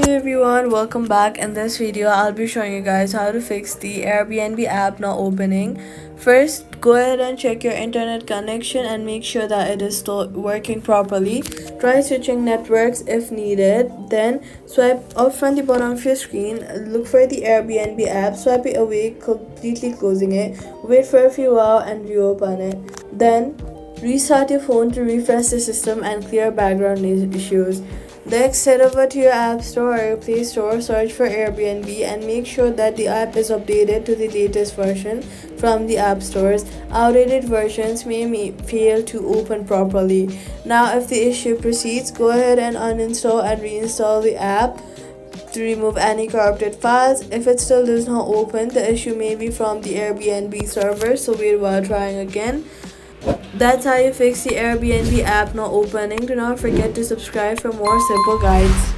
Hey everyone, welcome back. In this video, I'll be showing you guys how to fix the Airbnb app not opening. First, go ahead and check your internet connection and make sure that it is still working properly. Try switching networks if needed. Then, swipe up from the bottom of your screen. Look for the Airbnb app, swipe it away, completely closing it. Wait for a few hours and reopen it. Then, restart your phone to refresh the system and clear background issues. Next, head over to your App Store or your Play Store, search for Airbnb, and make sure that the app is updated to the latest version from the App Stores. Outdated versions may fail to open properly. Now, if the issue proceeds, go ahead and uninstall and reinstall the app to remove any corrupted files. If it still does not open, the issue may be from the Airbnb server, so wait while trying again. That's how you fix the Airbnb app not opening. Do not forget to subscribe for more simple guides.